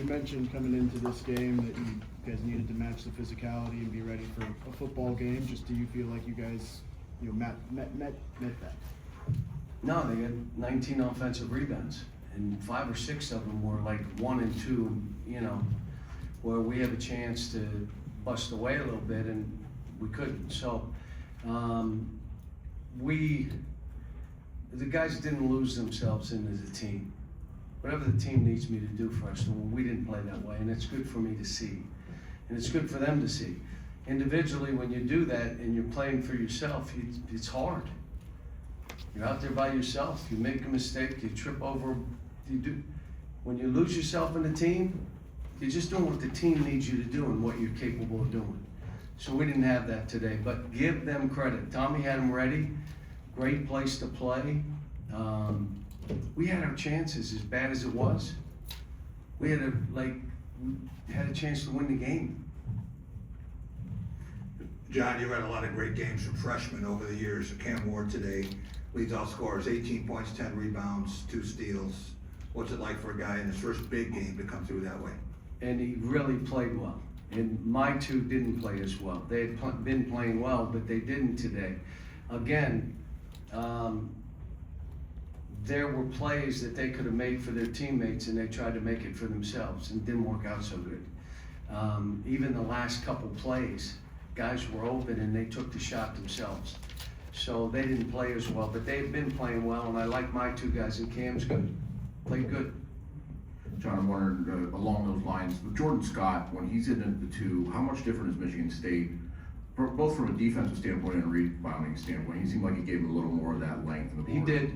mentioned coming into this game that you guys needed to match the physicality and be ready for a football game. Just do you feel like you guys, met that? No, they had 19 offensive rebounds, and 5 or 6 of them were like 1 and 2, where we have a chance to bust away a little bit, and we couldn't. So the guys didn't lose themselves into the team. Whatever the team needs me to do for us, and we didn't play that way, and it's good for me to see, and it's good for them to see. Individually, when you do that and you're playing for yourself, it's hard. You're out there by yourself. You make a mistake, you trip over. When you lose yourself in the team, you're just doing what the team needs you to do and what you're capable of doing. So we didn't have that today, but give them credit. Tommy had them ready. Great place to play. We had our chances, as bad as it was. We had a chance to win the game. John, you've had a lot of great games from freshmen over the years. Cam Ward today leads all scorers, 18 points, 10 rebounds, 2 steals. What's it like for a guy in his first big game to come through that way? And he really played well. And my 2 didn't play as well. They had been playing well, but they didn't today. Again, there were plays that they could have made for their teammates, and they tried to make it for themselves, and didn't work out so good. Even the last couple plays, guys were open and they took the shot themselves. So they didn't play as well, but they've been playing well, and I like my 2 guys, and Cam's good, played good. John, I'm wondering, along those lines, with Jordan Scott, when he's in at the 2, how much different is Michigan State, both from a defensive standpoint and a rebounding standpoint? He seemed like he gave him a little more of that length in the board.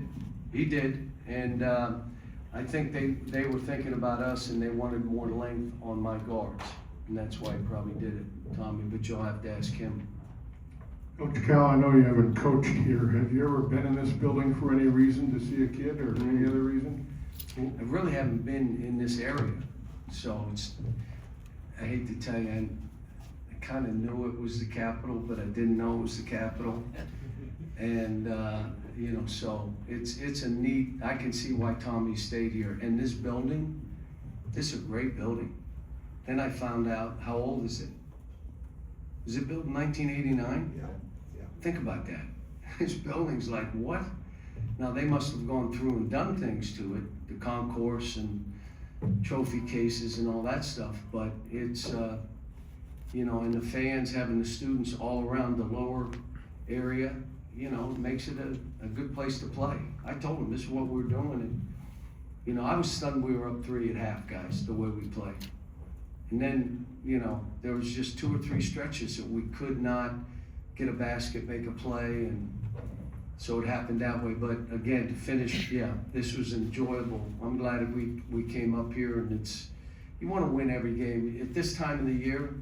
He did, and I think they were thinking about us, and they wanted more length on my guards, and that's why he probably did it, Tommy, but you'll have to ask him. Coach Cal, I know you haven't coached here. Have you ever been in this building for any reason to see a kid or any other reason? I really haven't been in this area, so I hate to tell you, I kind of knew it was the capital, but I didn't know it was the capital. And, so it's a neat, I can see why Tommy stayed here. And this building, this is a great building. Then I found out, how old is it? Was it built in 1989? Yeah. Think about that. This building's like, what? Now, they must have gone through and done things to it, the concourse and trophy cases and all that stuff, but it's, and the fans, having the students all around the lower area, makes it a good place to play. I told them this is what we're doing, and, I was stunned we were up 3 at half, guys, the way we played. And then, there was just 2 or 3 stretches that we could not get a basket, make a play, and so it happened that way. But again, to finish, this was enjoyable. I'm glad that we came up here, and you want to win every game. At this time of the year,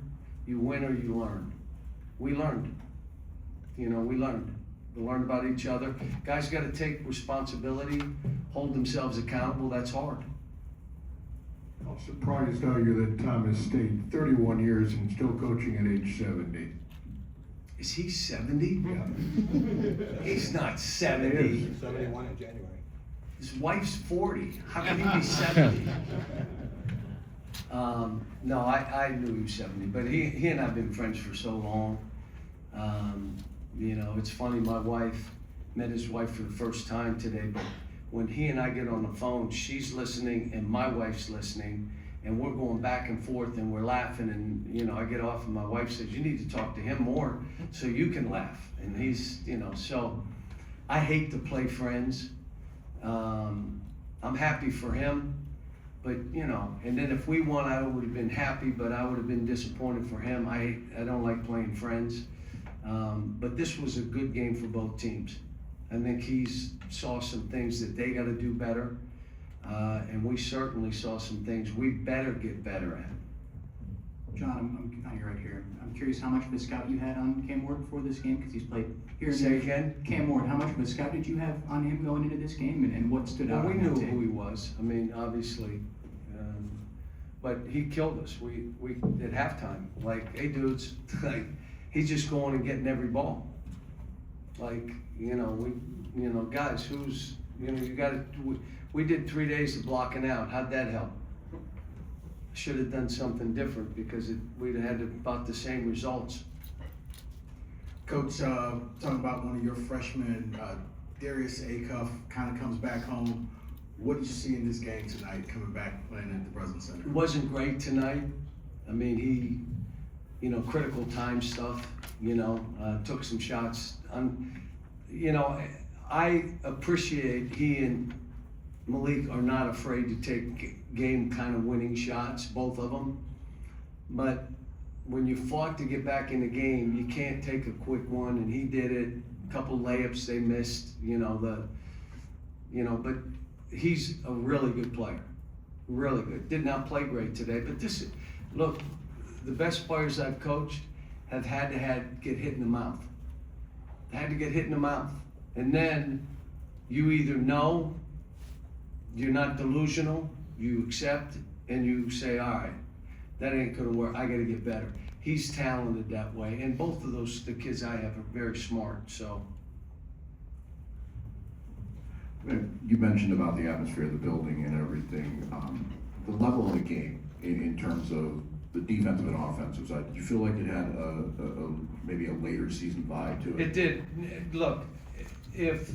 you win or you learn. We learned. We learned. We learned about each other. Guys got to take responsibility, hold themselves accountable. That's hard. I'm surprised how you're that Thomas stayed 31 years and still coaching at age 70. Is he 70? Yeah. He's not 70. He is. 71 in January. His wife's 40. How can he be 70? No, I knew he was 70, but he and I have been friends for so long. It's funny, my wife met his wife for the first time today, but when he and I get on the phone, she's listening and my wife's listening, and we're going back and forth and we're laughing, and I get off and my wife says, you need to talk to him more so you can laugh. And he's, so I hate to play friends. I'm happy for him, but and then if we won, I would have been happy, but I would have been disappointed for him. I don't like playing friends. But this was a good game for both teams. I think he saw some things that they got to do better, and we certainly saw some things we better get better at. John, I'm right here. I'm curious how much of a scout you had on Cam Ward before this game, because he's played here. Say again? Cam Ward, how much of a scout did you have on him going into this game, and what stood out? Well, we on knew that tape? who he was. I mean, obviously, but he killed us. We at halftime, like, hey dudes, like, he's just going and getting every ball. Like, guys, who's, you got to, we did 3 days of blocking out. How'd that help? should have done something different because we'd have had about the same results. Coach, talking about one of your freshmen, Darius Acuff, kind of comes back home. What did you see in this game tonight, coming back playing at the Breslin Center? It wasn't great tonight. I mean, he, critical time stuff, took some shots. I appreciate he and Malik are not afraid to take game kind of winning shots, both of them. But when you fought to get back in the game, you can't take a quick one, and he did it. A couple layups they missed, but he's a really good player, really good. Did not play great today, but look, the best players I've coached have had to get hit in the mouth. Had to get hit in the mouth, and then you either know you're not delusional, you accept, and you say, all right, that ain't gonna work, I gotta get better. He's talented that way, and both of the kids I have are very smart, so. You mentioned about the atmosphere of the building and everything, the level of the game in terms of the defensive and offensive side. Did you feel like it had maybe a later season vibe to it? It did. Look, if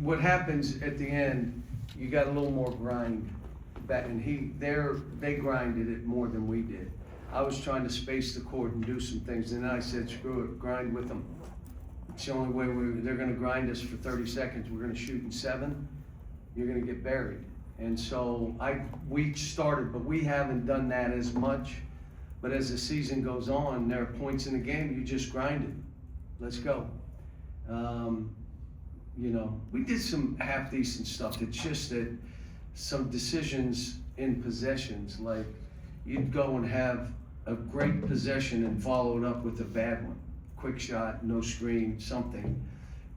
what happens at the end, you got a little more grind. And they grinded it more than we did. I was trying to space the court and do some things, and then I said, screw it, grind with them. It's the only way they're gonna grind us for 30 seconds. We're gonna shoot in 7, you're gonna get buried. And so we started, but we haven't done that as much. But as the season goes on, there are points in the game, you just grind it. Let's go. We did some half decent stuff. It's just that some decisions in possessions, like you'd go and have a great possession and follow it up with a bad one. Quick shot, no screen, something.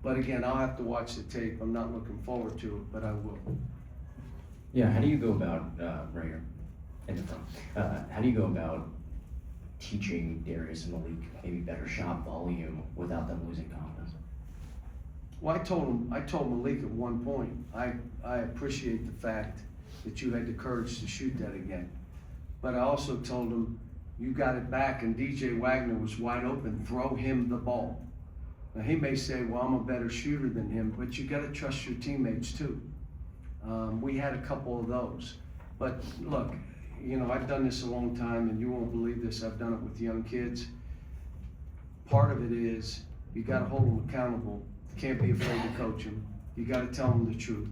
But again, I'll have to watch the tape. I'm not looking forward to it, but I will. Yeah, how do you go about, right here, in the front, how do you go about teaching Darius and Malik maybe better shot volume without them losing confidence? Well, I told Malik at one point, I appreciate the fact that you had the courage to shoot that again. But I also told him, you got it back and DJ Wagner was wide open, throw him the ball. Now he may say, well, I'm a better shooter than him, but you gotta trust your teammates too. We had a couple of those. But look, I've done this a long time and you won't believe this, I've done it with young kids. Part of it is, you gotta hold them accountable. You can't be afraid to coach them. You gotta tell them the truth.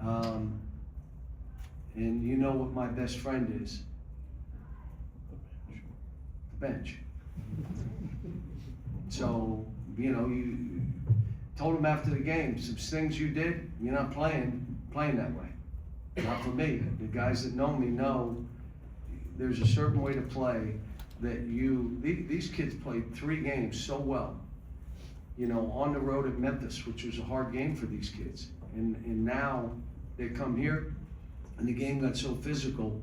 And you know what my best friend is? The bench. So, you told him after the game, some things you did, you're not playing that way. Not for me. The guys that know me know there's a certain way to play that these kids played 3 games so well. On the road at Memphis, which was a hard game for these kids. And now they come here and the game got so physical,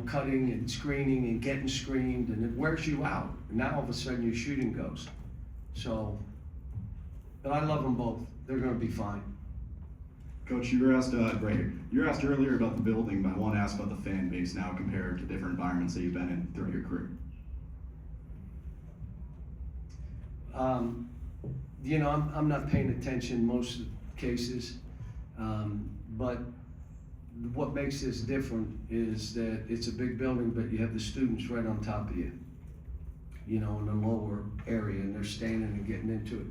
cutting and screening and getting screened, and it wears you out. And now all of a sudden your shooting goes. So, but I love them both. They're gonna be fine. Coach, you were asked right here. You were asked earlier about the building, but I want to ask about the fan base now compared to different environments that you've been in throughout your career. I'm not paying attention most of the cases, but what makes this different is that it's a big building, but you have the students right on top of you, in the lower area, and they're standing and getting into it.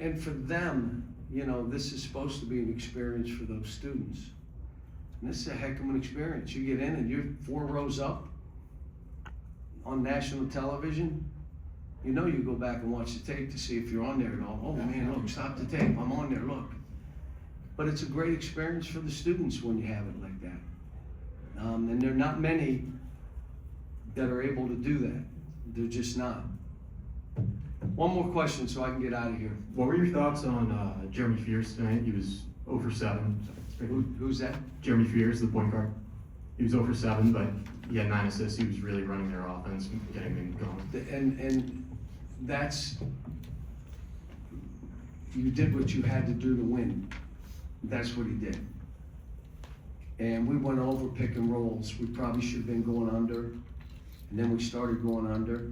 And for them, this is supposed to be an experience for those students. And this is a heck of an experience. You get in and you're 4 rows up on national television. You go back and watch the tape to see if you're on there at all. Oh man, look, stop the tape, I'm on there, look. But it's a great experience for the students when you have it like that. And there are not many that are able to do that. They're just not. One more question so I can get out of here. What were your thoughts on Jeremy Fears tonight? He was 0 for 7. Who's that? Jeremy Fears, the point guard. He was 0 for 7, but he had 9 assists. He was really running their offense, getting them going. And you did what you had to do to win. That's what he did. and we went over pick and rolls. We probably should have been going under, and then we started going under.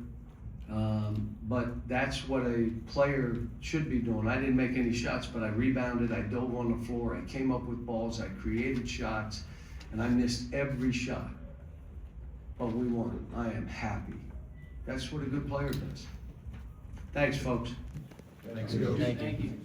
But that's what a player should be doing. I didn't make any shots, but I rebounded, I dove on the floor, I came up with balls, I created shots, and I missed every shot. But we won. I am happy. That's what a good player does. Thanks, folks. Thank you.